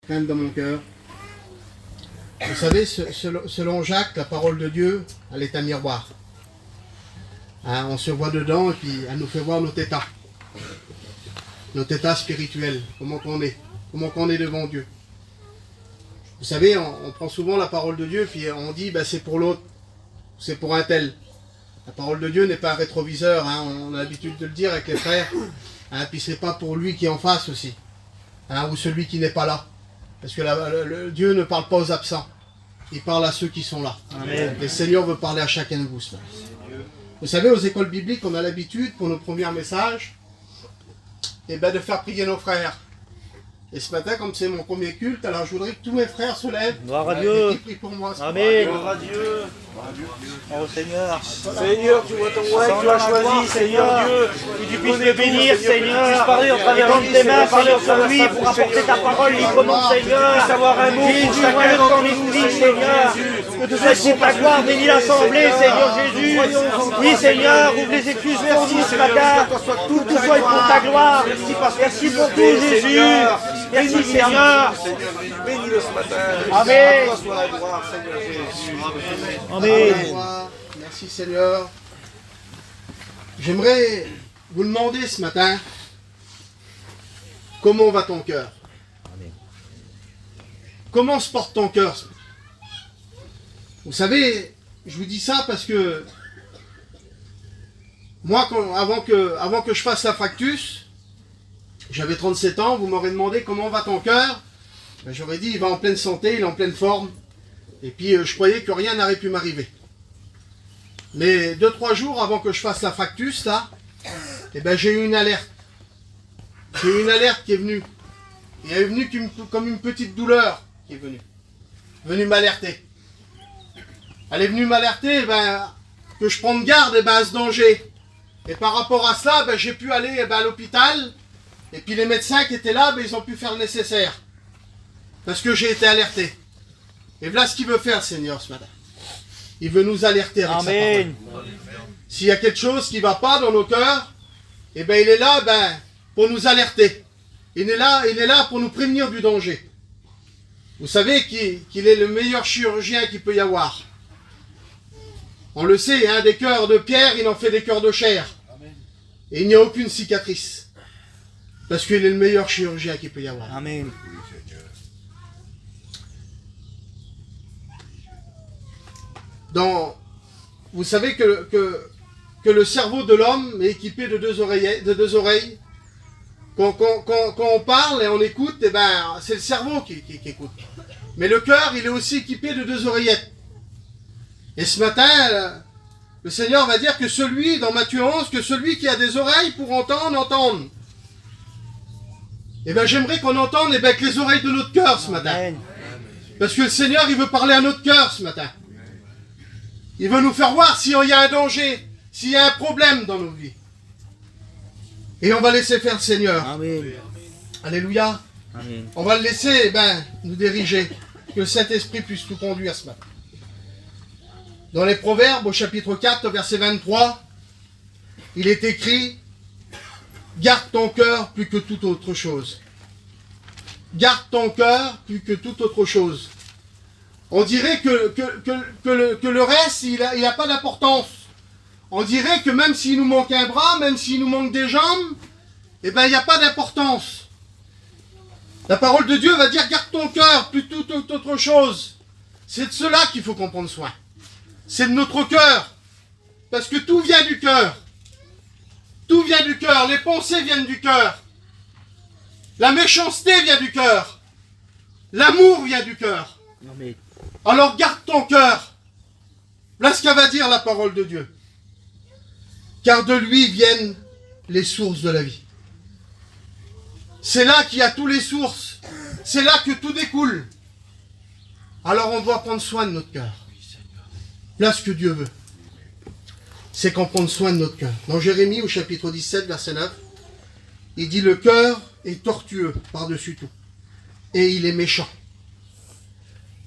crainte dans mon cœur. Vous savez, selon Jacques, la parole de Dieu, elle est un miroir. Hein, on se voit dedans et puis elle nous fait voir notre état spirituel, comment qu'on est devant Dieu. Vous savez, on prend souvent la parole de Dieu puis on dit ben, c'est pour l'autre, c'est pour un tel. La parole de Dieu n'est pas un rétroviseur, hein, on a l'habitude de le dire avec les frères, hein, puis c'est pas pour lui qui est en face aussi, hein, ou celui qui n'est pas là. Parce que Dieu ne parle pas aux absents, il parle à ceux qui sont là. Amen. Et le Seigneur veut parler à chacun de vous. Vous savez, aux écoles bibliques, on a l'habitude, pour nos premiers messages, eh ben, de faire prier nos frères. Et ce matin, comme c'est mon premier culte, alors je voudrais que tous mes frères se lèvent. Gloire à Dieu. Et qu'ils prient pour moi. Amen. Gloire à Dieu. Oh Seigneur. Seigneur, tu vois ton roi, tu as choisi, Seigneur Dieu. Que tu puisses le bénir, Seigneur. Parler en travers Étends tes mains, parler sur lui pour apporter ta parole librement, Seigneur. Savoir un mot Jésus, pour chacun de d'entre ton nous, esprit, Seigneur. Que tu fasses pour ta gloire, bénis l'assemblée, Seigneur Jésus. Oui, Seigneur, ouvre les excuses pour nous ce matin. Tout soit pour ta gloire. Merci pour tout, Jésus. Merci, Seigneur. Bénis-le ce matin. Amen. À toi soit la gloire, Seigneur Jésus. Amen. Merci Seigneur. J'aimerais vous demander ce matin, comment va ton cœur? Comment se porte ton cœur? Vous savez, je vous dis ça parce que moi, avant que je fasse la fractus, j'avais 37 ans, vous m'aurez demandé comment va ton cœur? Ben, j'aurais dit, il va en pleine santé, il est en pleine forme. Et puis, je croyais que rien n'aurait pu m'arriver. Mais 2-3 jours avant que je fasse la fractus, là, eh ben, j'ai eu une alerte. J'ai eu une alerte qui est venue. Et elle est venue comme une petite douleur qui est venue m'alerter. Elle est venue m'alerter ben, que je prenne garde à ce danger. Et par rapport à cela, ben, j'ai pu aller à l'hôpital. Et puis les médecins qui étaient là, ben, ils ont pu faire le nécessaire. Parce que j'ai été alerté. Et voilà ce qu'il veut faire, Seigneur, ce matin. Il veut nous alerter avec Amen. sa parole. S'il y a quelque chose qui ne va pas dans nos cœurs, eh ben, il est là pour nous alerter. Il est là pour nous prévenir du danger. Vous savez qu'il est le meilleur chirurgien qu'il peut y avoir. On le sait, hein, des cœurs de pierre, il en fait des cœurs de chair. Et il n'y a aucune cicatrice. Parce qu'il est le meilleur chirurgien qu'il peut y avoir. Amen. Vous savez que le cerveau de l'homme est équipé de deux oreilles. Quand on parle et on écoute, eh ben, c'est le cerveau qui écoute. Mais le cœur, il est aussi équipé de 2 oreillettes. Et ce matin, le Seigneur va dire que dans Matthieu 11, que celui qui a des oreilles pour entendre, entende. Eh bien, j'aimerais qu'on entende avec les oreilles de notre cœur ce matin. Amen. Parce que le Seigneur, il veut parler à notre cœur ce matin. Il veut nous faire voir s'il y a un danger, s'il y a un problème dans nos vies. Et on va laisser faire le Seigneur. Amen. Alléluia. Amen. On va le laisser nous diriger. Que le Saint-Esprit puisse nous conduire ce matin. Dans les Proverbes, au chapitre 4, verset 23, il est écrit « Garde ton cœur plus que toute autre chose. » Garde ton cœur plus que toute autre chose. On dirait que le reste, il n'a pas d'importance. On dirait que même s'il nous manque un bras, même s'il nous manque des jambes, eh ben, il n'y a pas d'importance. La parole de Dieu va dire « Garde ton cœur plus que toute autre chose. » C'est de cela qu'il faut qu'on prenne soin. C'est de notre cœur. Parce que tout vient du cœur. Tout vient du cœur. Les pensées viennent du cœur. La méchanceté vient du cœur. L'amour vient du cœur. Amen. Alors garde ton cœur. Voilà ce qu'elle va dire la parole de Dieu. Car de lui viennent les sources de la vie. C'est là qu'il y a toutes les sources. C'est là que tout découle. Alors on doit prendre soin de notre cœur. Là ce que Dieu veut, c'est qu'on prenne soin de notre cœur. Dans Jérémie au chapitre 17, verset 9, il dit « Le cœur est tortueux par-dessus tout, et il est méchant. »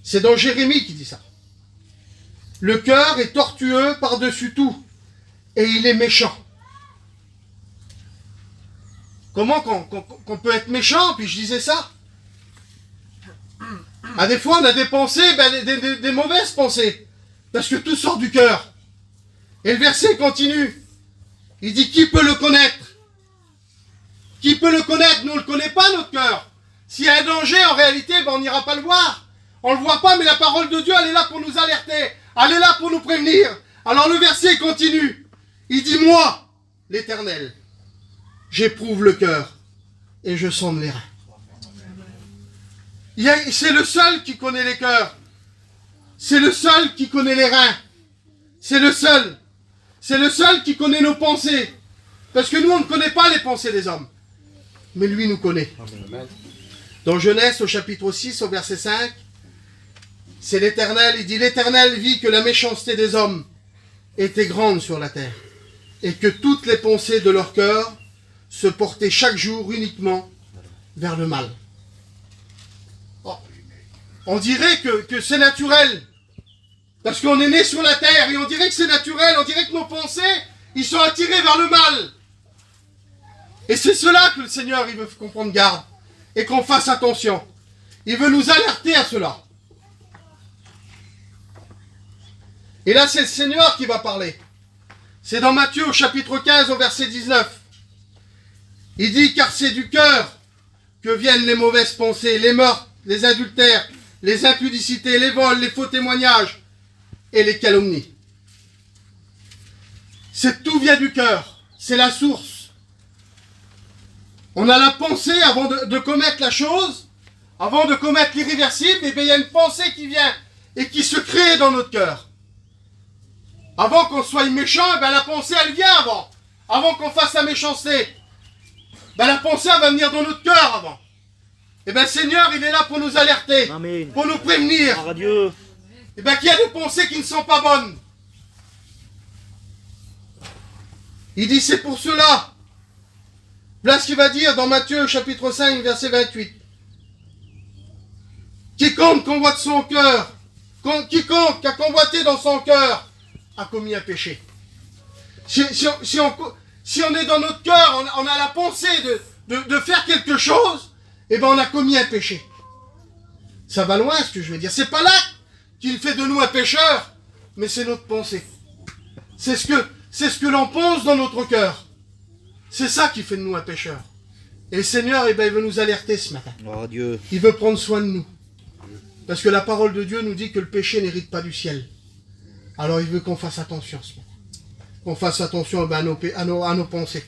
C'est dans Jérémie qui dit ça. Le cœur est tortueux par-dessus tout, et il est méchant. Comment qu'on peut être méchant? Puis je disais ça. Ah, des fois, on a des pensées, des mauvaises pensées. Parce que tout sort du cœur. Et le verset continue. Il dit, qui peut le connaître? Qui peut le connaître? Nous, on ne le connaît pas, notre cœur. S'il y a un danger, en réalité, on n'ira pas le voir. On ne le voit pas, mais la parole de Dieu, elle est là pour nous alerter. Elle est là pour nous prévenir. Alors le verset continue. Il dit, moi, l'Éternel, j'éprouve le cœur et je sonde les reins. C'est le seul qui connaît les cœurs. C'est le seul qui connaît les reins. C'est le seul. C'est le seul qui connaît nos pensées. Parce que nous, on ne connaît pas les pensées des hommes. Mais lui nous connaît. Amen. Dans Genèse, au chapitre 6, au verset 5, c'est l'Éternel, il dit, l'Éternel vit que la méchanceté des hommes était grande sur la terre, et que toutes les pensées de leur cœur se portaient chaque jour uniquement vers le mal. Oh. On dirait que c'est naturel, parce qu'on est né sur la terre, et on dirait que c'est naturel, on dirait que nos pensées, ils sont attirés vers le mal. Et c'est cela que le Seigneur, il veut qu'on prenne garde, et qu'on fasse attention. Il veut nous alerter à cela. Et là, c'est le Seigneur qui va parler. C'est dans Matthieu au chapitre 15 au verset 19. Il dit, car c'est du cœur que viennent les mauvaises pensées, les meurtres, les adultères, les impudicités, les vols, les faux témoignages et les calomnies. Tout vient du cœur. C'est la source. On a la pensée avant de commettre la chose, avant de commettre l'irréversible, et bien il y a une pensée qui vient et qui se crée dans notre cœur. Avant qu'on soit méchant, la pensée, elle vient avant. Avant qu'on fasse la méchanceté. La pensée, elle va venir dans notre cœur avant. Et le Seigneur, il est là pour nous alerter. Amen. Pour nous prévenir. Adieu. Et qu'il y a des pensées qui ne sont pas bonnes. Il dit, c'est pour cela. Voilà ce qu'il va dire dans Matthieu, chapitre 5, verset 28. Quiconque convoite son cœur, quiconque a convoité dans son cœur, a commis un péché. Si on est dans notre cœur, on a la pensée de faire quelque chose, et on a commis un péché. Ça va loin ce que je veux dire. C'est pas là qu'il fait de nous un pécheur, mais c'est notre pensée. C'est ce que l'on pense dans notre cœur. C'est ça qui fait de nous un pécheur. Et le Seigneur, il veut nous alerter ce matin. Oh, Dieu. Il veut prendre soin de nous. Parce que la parole de Dieu nous dit que le péché n'hérite pas du ciel. Alors il veut qu'on fasse attention ce matin. Qu'on fasse attention à nos pensées.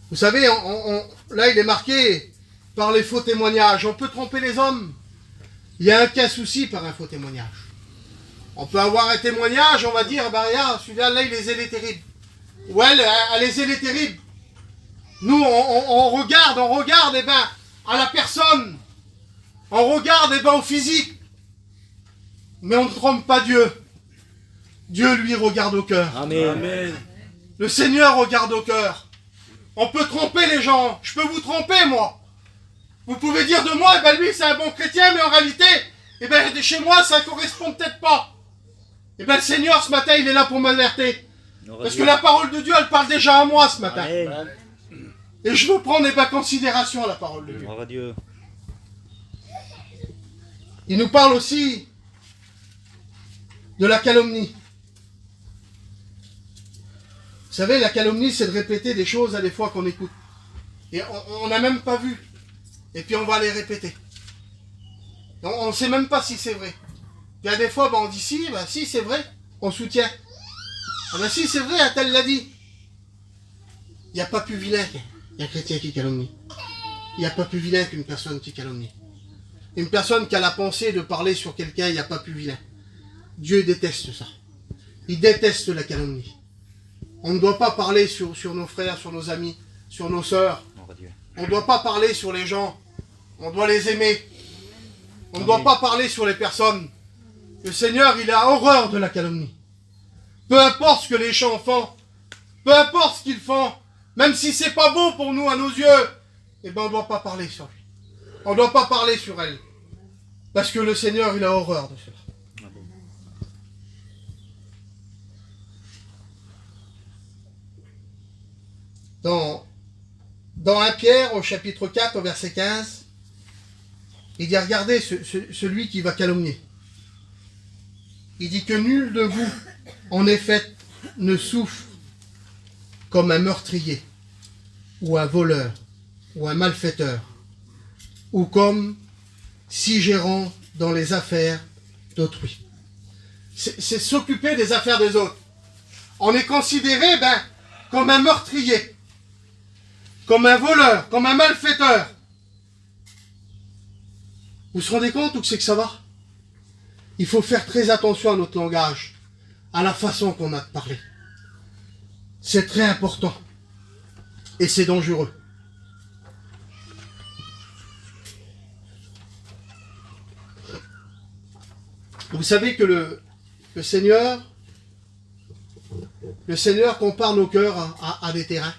Vous savez, là il est marqué par les faux témoignages. On peut tromper les hommes. Il n'y a aucun souci par un faux témoignage. On peut avoir un témoignage, on va dire, regarde, celui-là, là, il est terrible. Ou elle est terrible. Nous, on regarde, à la personne. On regarde, au physique. Mais on ne trompe pas Dieu. Dieu, lui, regarde au cœur. Amen. Amen. Le Seigneur regarde au cœur. On peut tromper les gens. Je peux vous tromper, moi. Vous pouvez dire de moi, lui, c'est un bon chrétien, mais en réalité, chez moi, ça ne correspond peut-être pas. Le Seigneur, ce matin, il est là pour m'alerter. Parce que la parole de Dieu, elle parle déjà à moi ce matin. Amen. Et je veux prendre en considération la parole de Dieu. Il nous parle aussi de la calomnie. Vous savez, la calomnie, c'est de répéter des choses à des fois qu'on écoute. Et on n'a même pas vu. Et puis on va les répéter. On ne sait même pas si c'est vrai. Il y a des fois, on dit si, si c'est vrai, on soutient. Ah si c'est vrai, tel l'a dit. Il n'y a pas plus vilain qu'un chrétien qui calomnie. Il n'y a pas plus vilain qu'une personne qui calomnie. Une personne qui a la pensée de parler sur quelqu'un, il n'y a pas plus vilain. Dieu déteste ça. Il déteste la calomnie. On ne doit pas parler sur nos frères, sur nos amis, sur nos sœurs. On ne doit pas parler sur les gens. On doit les aimer. On ne doit pas parler sur les personnes. Le Seigneur, il a horreur de la calomnie. Peu importe ce que les gens font, peu importe ce qu'ils font, même si c'est pas beau pour nous à nos yeux, on ne doit pas parler sur lui. On ne doit pas parler sur elle. Parce que le Seigneur, il a horreur de cela. Dans 1 Pierre, au chapitre 4, au verset 15, Il dit, regardez celui qui va calomnier. Il dit que nul de vous, en effet, ne souffre comme un meurtrier, ou un voleur, ou un malfaiteur, ou comme si gérant dans les affaires d'autrui. C'est s'occuper des affaires des autres. On est considéré comme un meurtrier, comme un voleur, comme un malfaiteur. Vous vous rendez compte où c'est que ça va? Il faut faire très attention à notre langage, à la façon qu'on a de parler. C'est très important. Et c'est dangereux. Vous savez que le Seigneur compare nos cœurs à des terrains.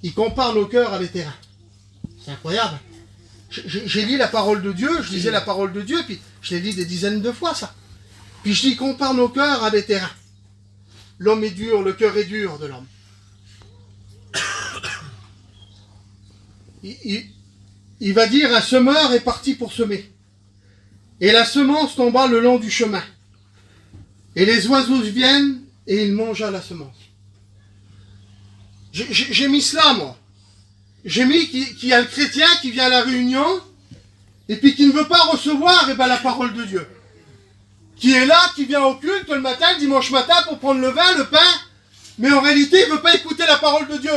Il compare nos cœurs à des terrains. C'est incroyable. J'ai lu la parole de Dieu, je lisais la parole de Dieu, puis je l'ai lu des dizaines de fois, ça. Puis je dis, compare nos cœurs à des terrains. L'homme est dur, le cœur est dur de l'homme. Il va dire, un semeur est parti pour semer. Et la semence tomba le long du chemin. Et les oiseaux viennent et il mangea la semence. J'ai mis cela, moi. J'ai mis qu'il y a le chrétien qui vient à la réunion et puis qui ne veut pas recevoir la parole de Dieu. Qui est là, qui vient au culte le matin, le dimanche matin pour prendre le vin, le pain, mais en réalité il ne veut pas écouter la parole de Dieu.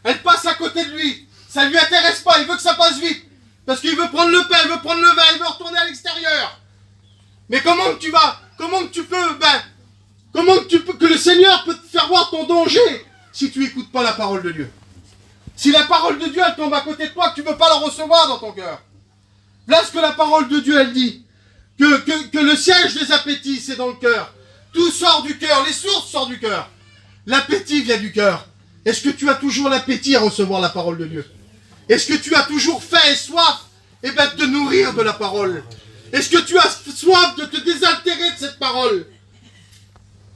Elle passe à côté de lui. Ça ne lui intéresse pas, il veut que ça passe vite. Parce qu'il veut prendre le pain, il veut prendre le vin, il veut retourner à l'extérieur. Mais comment que le Seigneur peut te faire voir ton danger si tu n'écoutes pas la parole de Dieu? Si la parole de Dieu, elle tombe à côté de toi, que tu ne veux pas la recevoir dans ton cœur. Là, ce que la parole de Dieu, elle dit, que le siège des appétits, c'est dans le cœur. Tout sort du cœur, les sources sortent du cœur. L'appétit vient du cœur. Est-ce que tu as toujours l'appétit à recevoir la parole de Dieu? Est-ce que tu as toujours faim et soif de te nourrir de la parole? Est-ce que tu as soif de te désaltérer de cette parole?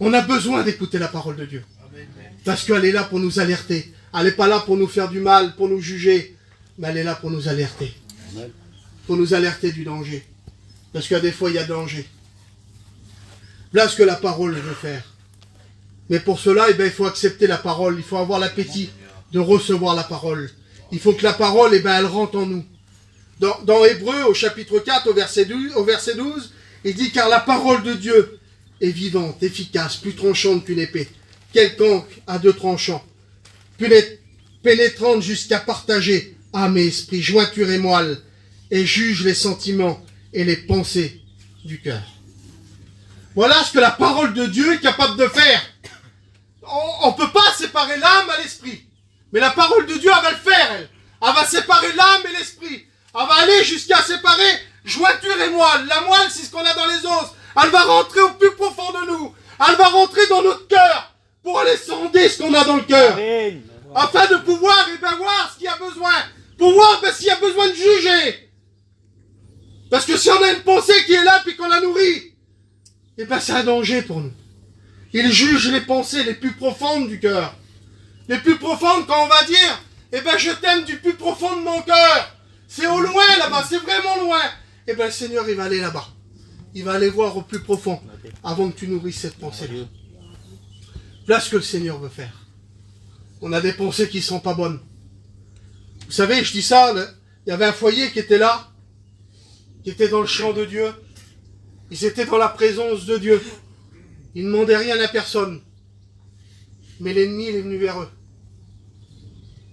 On a besoin d'écouter la parole de Dieu. Parce qu'elle est là pour nous alerter. Elle n'est pas là pour nous faire du mal, pour nous juger. Mais elle est là pour nous alerter. Pour nous alerter du danger. Parce qu'à des fois, il y a danger. Voilà ce que la parole veut faire. Mais pour cela, il faut accepter la parole. Il faut avoir l'appétit de recevoir la parole. Il faut que la parole, elle rentre en nous. Dans Hébreux, au chapitre 4, au verset 12, il dit « Car la parole de Dieu est vivante, efficace, plus tranchante qu'une épée, quelconque à deux tranchants, pénétrante jusqu'à partager âme et esprit, jointure et moelle, et juge les sentiments et les pensées du cœur. » Voilà ce que la parole de Dieu est capable de faire. On ne peut pas séparer l'âme à l'esprit. Mais la parole de Dieu, elle va le faire, elle. Elle va séparer l'âme et l'esprit. Elle va aller jusqu'à séparer jointure et moelle. La moelle, c'est ce qu'on a dans les os. Elle va rentrer au plus profond de nous. Elle va rentrer dans notre cœur pour aller sonder ce qu'on a dans le cœur. Afin de pouvoir voir ce qu'il y a besoin. Pour voir s'il y a besoin de juger. Parce que si on a une pensée qui est là puis qu'on la nourrit, c'est un danger pour nous. Il juge les pensées les plus profondes du cœur. Les plus profondes quand on va dire, je t'aime du plus profond de mon cœur. C'est au loin là-bas, c'est vraiment loin. Le Seigneur, il va aller là-bas. Il va aller voir au plus profond avant que tu nourrisses cette pensée-là. Voilà ce que le Seigneur veut faire. On a des pensées qui ne sont pas bonnes. Vous savez, je dis ça, il y avait un foyer qui était là, qui était dans le champ de Dieu. Ils étaient dans la présence de Dieu. Ils ne demandaient rien à personne. Mais l'ennemi, il est venu vers eux.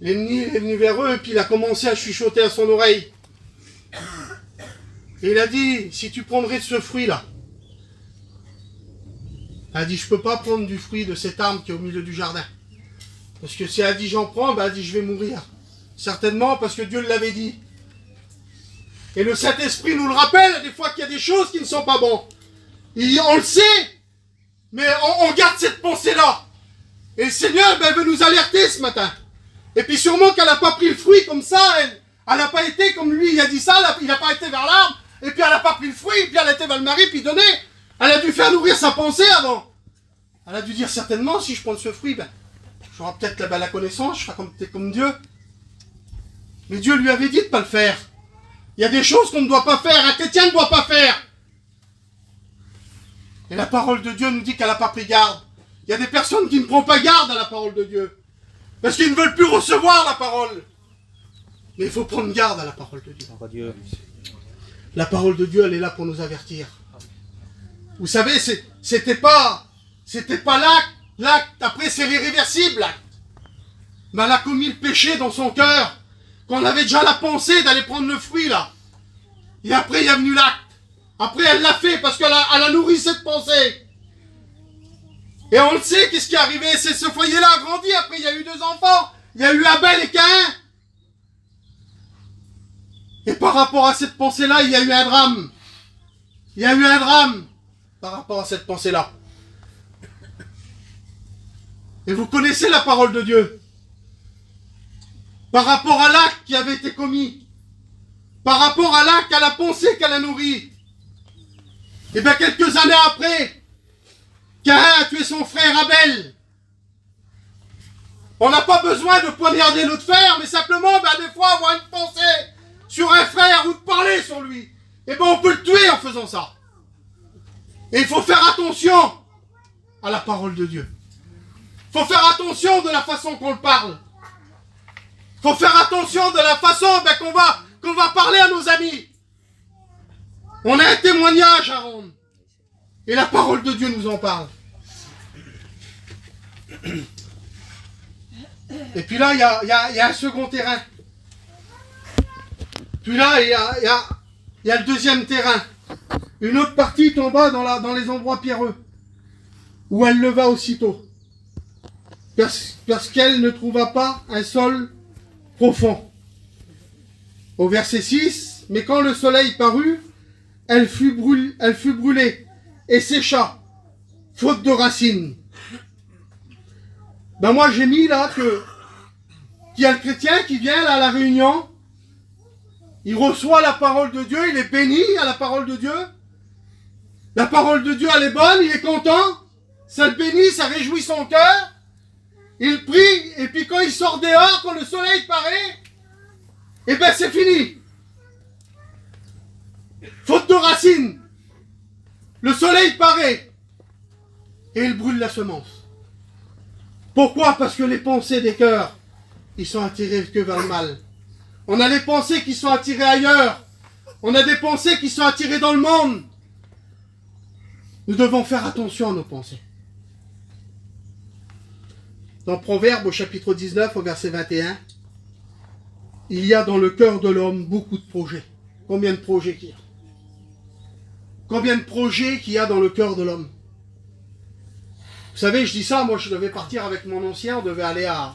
L'ennemi est venu vers eux et puis il a commencé à chuchoter à son oreille. Et il a dit, si tu prendrais de ce fruit-là. Elle a dit, je ne peux pas prendre du fruit de cette arbre qui est au milieu du jardin. Parce que si elle a dit, j'en prends, elle a dit, je vais mourir. Certainement parce que Dieu l'avait dit. Et le Saint-Esprit nous le rappelle, des fois qu'il y a des choses qui ne sont pas bonnes. On le sait, mais on garde cette pensée-là. Et le Seigneur veut nous alerter ce matin. Et puis sûrement qu'elle n'a pas pris le fruit comme ça, elle n'a pas été comme lui, il a dit ça, il n'a pas été vers l'arbre, et puis elle n'a pas pris le fruit, et puis elle a été vers le mari, puis donné. Elle a dû faire nourrir sa pensée avant. Elle a dû dire certainement, si je prends ce fruit, j'aurai peut-être la connaissance, je serai comme Dieu. Mais Dieu lui avait dit de ne pas le faire. Il y a des choses qu'on ne doit pas faire, un chrétien ne doit pas faire. Et la parole de Dieu nous dit qu'elle n'a pas pris garde. Il y a des personnes qui ne prennent pas garde à la parole de Dieu. Parce qu'ils ne veulent plus recevoir la parole. Mais il faut prendre garde à la parole de Dieu. La parole de Dieu, elle est là pour nous avertir. Vous savez, c'était pas l'acte, après c'est l'irréversible l'acte. Mais elle a commis le péché dans son cœur, quand on avait déjà la pensée d'aller prendre le fruit là. Et après il est venu l'acte. Après elle l'a fait parce qu'elle a nourri cette pensée. Et on le sait, qu'est-ce qui est arrivé? C'est ce foyer-là a grandi, après il y a eu 2 enfants. Il y a eu Abel et Caïn. Et par rapport à cette pensée-là, il y a eu un drame. Il y a eu un drame par rapport à cette pensée-là. Et vous connaissez la parole de Dieu. Par rapport à l'acte qui avait été commis. Par rapport à l'acte, à la pensée qu'elle a nourrie. Et bien quelques années après, Caïn a tué son frère Abel. On n'a pas besoin de poignarder notre frère, mais simplement, des fois, avoir une pensée sur un frère ou de parler sur lui. Et on peut le tuer en faisant ça. Et il faut faire attention à la parole de Dieu. Il faut faire attention de la façon qu'on le parle. Il faut faire attention de la façon qu'on va parler à nos amis. On a un témoignage à rendre. Et la parole de Dieu nous en parle. Et puis là, il y a un second terrain. Puis là, il y a le deuxième terrain. Une autre partie tomba dans les endroits pierreux, où elle leva aussitôt, parce qu'elle ne trouva pas un sol profond. Au verset 6, mais quand le soleil parut, elle fut brûlée et sécha, faute de racines. Moi j'ai mis là qu'il y a le chrétien qui vient là à la réunion, il reçoit la parole de Dieu, il est béni à la parole de Dieu. La parole de Dieu, elle est bonne, il est content. Ça le bénit, ça réjouit son cœur. Il prie, et puis quand il sort dehors, quand le soleil paraît, c'est fini. Faute de racines. Le soleil paraît. Et il brûle la semence. Pourquoi? Parce que les pensées des cœurs, ils sont attirés que vers le mal. On a les pensées qui sont attirées ailleurs. On a des pensées qui sont attirées dans le monde. Nous devons faire attention à nos pensées. Dans Proverbe, au chapitre 19, au verset 21, il y a dans le cœur de l'homme beaucoup de projets. Combien de projets qu'il y a? Combien de projets qu'il y a dans le cœur de l'homme? Vous savez, je dis ça, moi je devais partir avec mon ancien, on devait aller à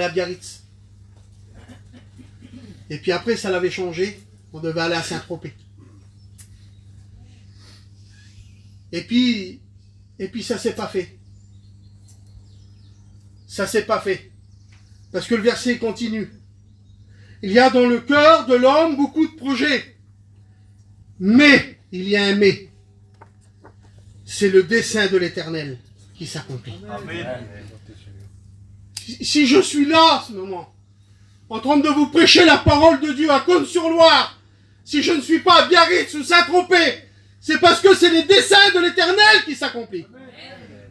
Biarritz. Et puis après, ça l'avait changé, on devait aller à Saint-Tropez. Et puis ça s'est pas fait. Ça s'est pas fait. Parce que le verset continue. Il y a dans le cœur de l'homme beaucoup de projets. Mais, il y a un mais. C'est le dessein de l'Éternel qui s'accomplit. Amen. Si je suis là, à ce moment, en train de vous prêcher la parole de Dieu à Cône-sur-Loire, si je ne suis pas à Biarritz ou Saint-Tropez, c'est parce que c'est les desseins de l'Éternel qui s'accomplissent.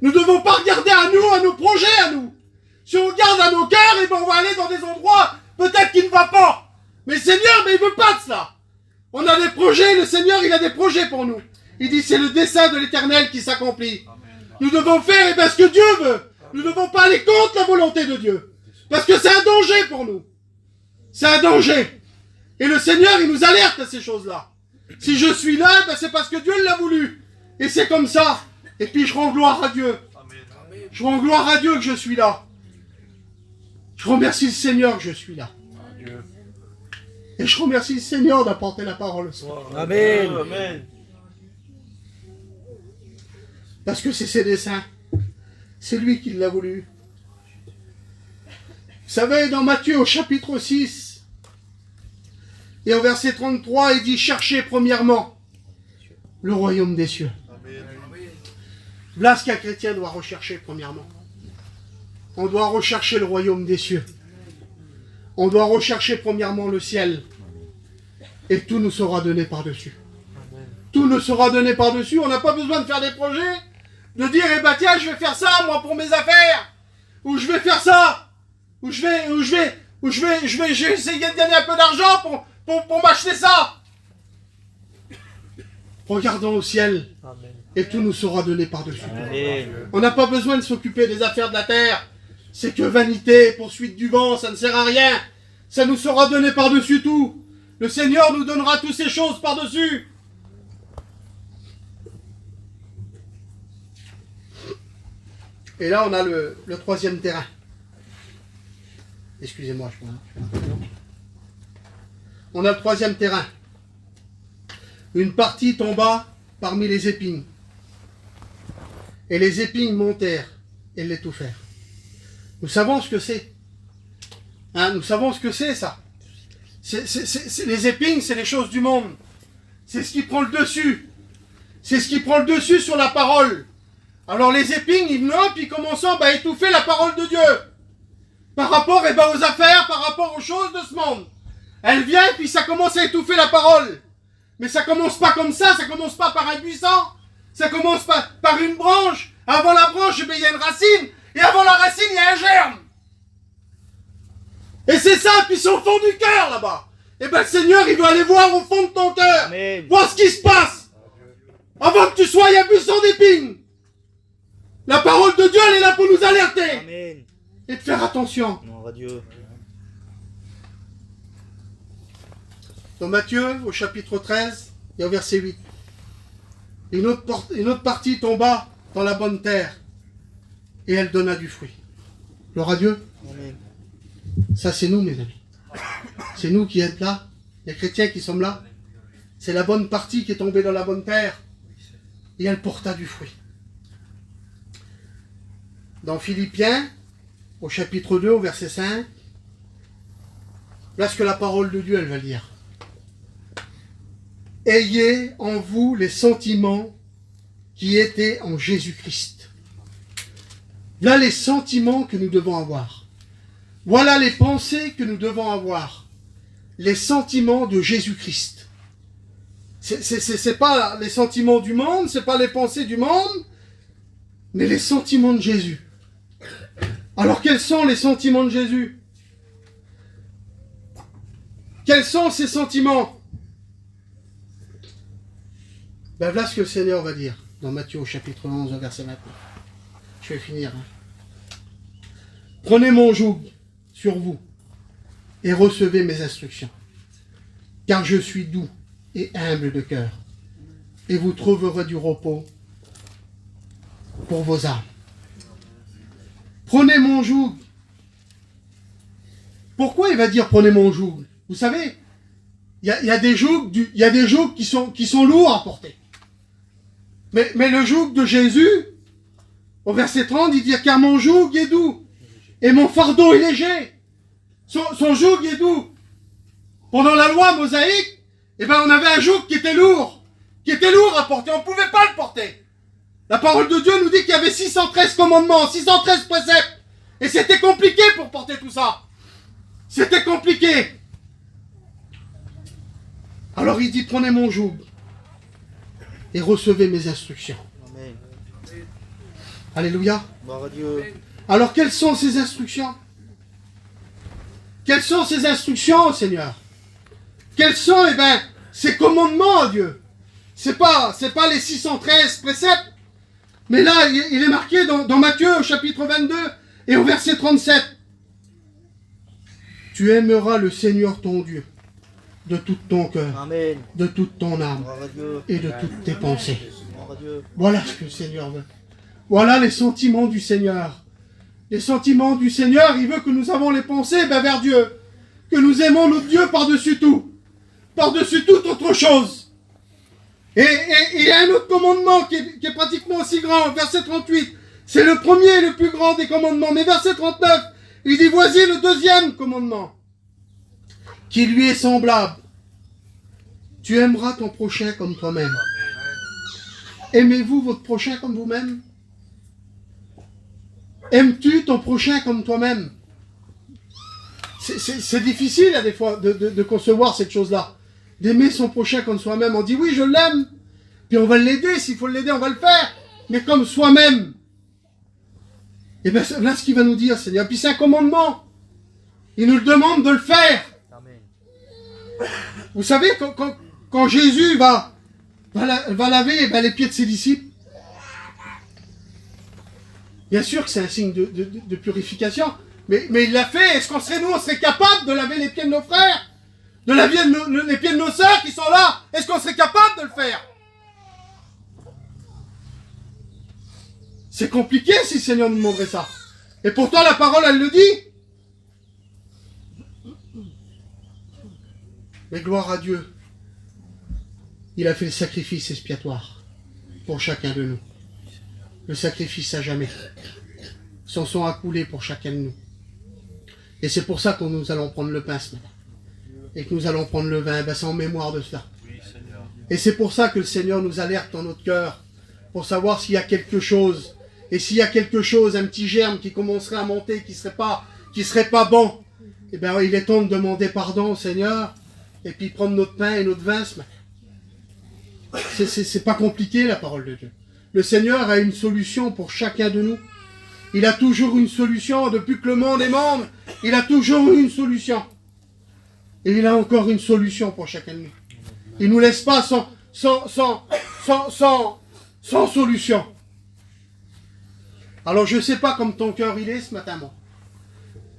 Nous ne devons pas regarder à nous, à nos projets, à nous. Si on regarde à nos cœurs, on va aller dans des endroits peut-être qui ne va pas. Mais le Seigneur, il ne veut pas de cela. On a des projets, le Seigneur, il a des projets pour nous. Il dit, c'est le dessein de l'Éternel qui s'accomplit. Nous devons faire ce que Dieu veut. Nous ne devons pas aller contre la volonté de Dieu. Parce que c'est un danger pour nous. C'est un danger. Et le Seigneur, il nous alerte à ces choses-là. Si je suis là, c'est parce que Dieu l'a voulu. Et c'est comme ça. Et puis je rends gloire à Dieu. Je rends gloire à Dieu que je suis là. Je remercie le Seigneur que je suis là. Et je remercie le Seigneur d'apporter la parole. Amen. Parce que c'est ses desseins. C'est lui qui l'a voulu. Vous savez, dans Matthieu au chapitre 6, et au verset 33, il dit, cherchez premièrement le royaume des cieux. Voilà ce qu'un chrétien doit rechercher premièrement. On doit rechercher le royaume des cieux. On doit rechercher premièrement le ciel. et tout nous sera donné par-dessus. Tout nous sera donné par-dessus. On n'a pas besoin de faire des projets, de dire, eh ben tiens, je vais faire ça, moi, pour mes affaires. Ou je vais faire ça. Ou je vais essayer de gagner un peu d'argent pour m'acheter ça. Regardons au ciel. Amen. Et tout nous sera donné par-dessus. Amen. On n'a pas besoin de s'occuper des affaires de la terre. C'est que vanité, poursuite du vent, ça ne sert à rien. Ça nous sera donné par-dessus tout. Le Seigneur nous donnera toutes ces choses par-dessus. Et là, on a le troisième terrain. Excusez-moi, je prends. On a le troisième terrain. Une partie tomba parmi les épines. Et les épines montèrent et l'étouffèrent. Nous savons ce que c'est. Hein, nous savons ce que c'est, ça. Les épines, c'est les choses du monde. C'est ce qui prend le dessus. C'est ce qui prend le dessus sur la parole. Alors les épines, ils viennent, puis commencent à étouffer la parole de Dieu. Par rapport aux affaires, par rapport aux choses de ce monde. Elle vient, puis ça commence à étouffer la parole. Mais ça commence pas comme ça commence pas par un buisson. Ça commence par une branche. Avant la branche, il y a une racine. Et avant la racine, il y a un germe. Et c'est ça, puis c'est au fond du cœur, là-bas. Et le Seigneur, il veut aller voir au fond de ton cœur. Amen. Voir ce qui se passe. Avant que tu sois un buisson d'épines. La parole de Dieu, elle est là pour nous alerter. Amen. Et de faire attention. Gloire à Dieu. Dans Matthieu, au chapitre 13, et au verset 8. Une autre partie tomba dans la bonne terre. Et elle donna du fruit. Gloire à Dieu. Amen. Ça, c'est nous, mes amis. C'est nous qui êtes là. Les chrétiens qui sommes là. C'est la bonne partie qui est tombée dans la bonne terre. Et elle porta du fruit. Dans Philippiens, au chapitre 2, au verset 5, là ce que la parole de Dieu, elle va dire. Ayez en vous les sentiments qui étaient en Jésus-Christ. Là, les sentiments que nous devons avoir. Voilà les pensées que nous devons avoir. Les sentiments de Jésus-Christ. C'est pas les sentiments du monde, c'est pas les pensées du monde, mais les sentiments de Jésus. Alors, quels sont les sentiments de Jésus? Quels sont ces sentiments? Voilà ce que le Seigneur va dire dans Matthieu au chapitre 11, verset 29. Je vais finir. Prenez mon joug sur vous et recevez mes instructions. Car je suis doux et humble de cœur, et vous trouverez du repos pour vos âmes. Prenez mon joug. Pourquoi il va dire prenez mon joug? Vous savez, il y a des jougs qui sont lourds à porter. Mais le joug de Jésus, au verset 30, il dit car mon joug est doux et mon fardeau est léger. Son joug est doux. Pendant la loi mosaïque, on avait un joug qui était lourd à porter. On ne pouvait pas le porter. La parole de Dieu nous dit qu'il y avait 613 commandements, 613 préceptes. Et c'était compliqué pour porter tout ça. C'était compliqué. Alors il dit, prenez mon joug et recevez mes instructions. Amen. Alléluia. Gloire à Dieu. Alors quelles sont ces instructions? Quelles sont ces instructions, Seigneur? Quels sont, ces commandements à Dieu? C'est pas les 613 préceptes. Mais là, il est marqué dans Matthieu au chapitre 22 et au verset 37. Tu aimeras le Seigneur ton Dieu de tout ton cœur, Amen. de toute ton âme Gloire à Dieu. et de toutes tes pensées. Gloire à Dieu. Voilà ce que le Seigneur veut. Voilà les sentiments du Seigneur. Les sentiments du Seigneur, il veut que nous avons les pensées vers Dieu. Que nous aimons notre Dieu par-dessus tout. Par-dessus toute autre chose. Et il y a un autre commandement qui est pratiquement aussi grand, verset 38. C'est le premier et le plus grand des commandements. Mais verset 39, il dit, voici le deuxième commandement, qui lui est semblable. Tu aimeras ton prochain comme toi-même. Aimez-vous votre prochain comme vous-même? Aimes-tu ton prochain comme toi-même? C'est difficile, des fois, de concevoir cette chose-là. d'aimer son prochain comme soi-même. On dit oui, je l'aime, puis on va l'aider, s'il faut l'aider, on va le faire, mais comme soi-même. Et bien là, ce qu'il va nous dire, Seigneur, puis c'est un commandement. Il nous le demande de le faire. Vous savez, quand Jésus va laver les pieds de ses disciples, bien sûr que c'est un signe de purification, mais il l'a fait. Est-ce qu'on serait, nous, on serait capable de laver les pieds de nos frères? De laver les pieds de nos sœurs qui sont là? Est-ce qu'on serait capable de le faire? C'est compliqué si le Seigneur nous demanderait ça. Et pourtant, la parole, elle le dit. Mais gloire à Dieu. Il a fait le sacrifice expiatoire pour chacun de nous. Le sacrifice à jamais. Son sang a coulé pour chacun de nous. Et c'est pour ça que nous allons prendre le pain ce matin. Et que nous allons prendre le vin. Ben, c'est en mémoire de cela. Et c'est pour ça que le Seigneur nous alerte dans notre cœur. Pour savoir s'il y a quelque chose. Et s'il y a quelque chose, un petit germe qui commencerait à monter, qui serait pas bon. Eh bien, il est temps de demander pardon au Seigneur. Et puis prendre notre pain et notre vin ce matin. C'est pas compliqué, la parole de Dieu. Le Seigneur a une solution pour chacun de nous. Il a toujours une solution. Depuis que le monde est monde, il a toujours eu une solution. Et il a encore une solution pour chacun de nous. Il ne nous laisse pas sans solution. Alors je ne sais pas comme ton cœur il est ce matin, moi.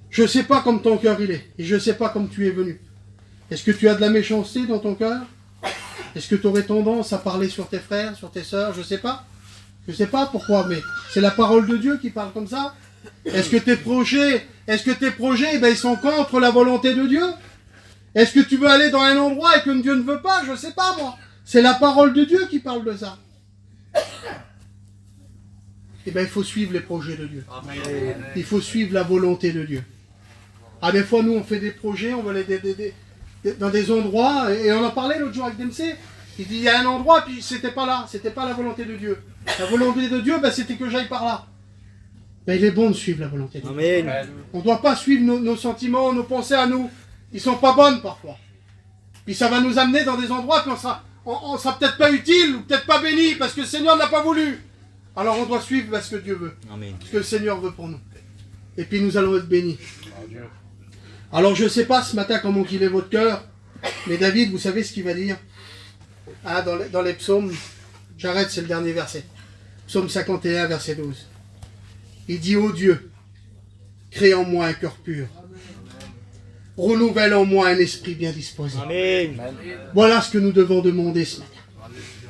Je ne sais pas comme ton cœur il est. Et je ne sais pas comme tu es venu. Est-ce que tu as de la méchanceté dans ton cœur? Est-ce que tu aurais tendance à parler sur tes frères, sur tes sœurs? Je ne sais pas. Je ne sais pas pourquoi, mais c'est la parole de Dieu qui parle comme ça. Est-ce que tes projets, ben, ils sont contre la volonté de Dieu? Est-ce que tu veux aller dans un endroit et que Dieu ne veut pas? Je ne sais pas, moi. C'est la parole de Dieu qui parle de ça. Eh bien, il faut suivre les projets de Dieu. Amen. Il faut suivre la volonté de Dieu. Ah, des fois, nous, on fait des projets, on va aller dans des endroits, et on en parlait l'autre jour avec Dempsey. Il dit, il y a un endroit, puis c'était pas là, c'était pas la volonté de Dieu. La volonté de Dieu, ben, c'était que j'aille par là. Ben, il est bon de suivre la volonté de Dieu. Amen. On ne doit pas suivre nos sentiments, nos pensées à nous. Ils sont pas bonnes parfois. Puis ça va nous amener dans des endroits, puis on sera peut-être pas utile, ou peut-être pas béni, parce que le Seigneur n'a pas voulu. Alors on doit suivre ce que Dieu veut. Amen. Ce que le Seigneur veut pour nous. Et puis nous allons être bénis. Alors je ne sais pas ce matin comment il est votre cœur, mais David, vous savez ce qu'il va dire dans les psaumes. J'arrête, c'est le dernier verset. Psaume 51, verset 12. Il dit, ô Dieu, crée en moi un cœur pur. Renouvelle en moi un esprit bien disposé. Amen. Voilà ce que nous devons demander ce matin.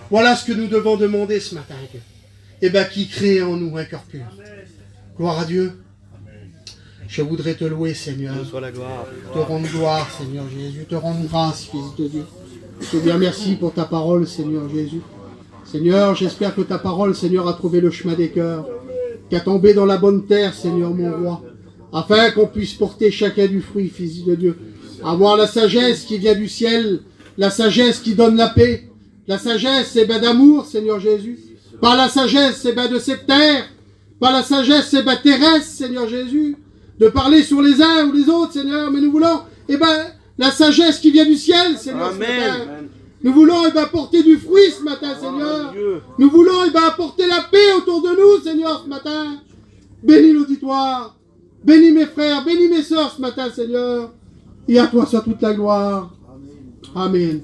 Voilà ce que nous devons demander ce matin, Dieu. Et bien, qui crée en nous un cœur pur. Gloire à Dieu. Je voudrais te louer, Seigneur. Soit la gloire. Te rendre gloire, Seigneur Jésus. Te rendre grâce, Fils de Dieu. Je te dis merci pour ta parole, Seigneur Jésus. Seigneur, j'espère que ta parole, Seigneur, a trouvé le chemin des cœurs, qu'a tombé dans la bonne terre, Seigneur mon roi, afin qu'on puisse porter chacun du fruit, Fils de Dieu. Avoir la sagesse qui vient du ciel, la sagesse qui donne la paix. La sagesse, c'est ben d'amour, Seigneur Jésus. Pas la sagesse, c'est ben de cette terre. Pas la sagesse, c'est ben terrestre, Seigneur Jésus. De parler sur les uns ou les autres, Seigneur. Mais nous voulons, la sagesse qui vient du ciel, Seigneur. Amen. Nous voulons, porter du fruit ce matin, Seigneur. Nous voulons, apporter la paix autour de nous, Seigneur, ce matin. Bénis l'auditoire. Bénis mes frères, bénis mes sœurs ce matin, Seigneur. Et à toi soit toute la gloire. Amen.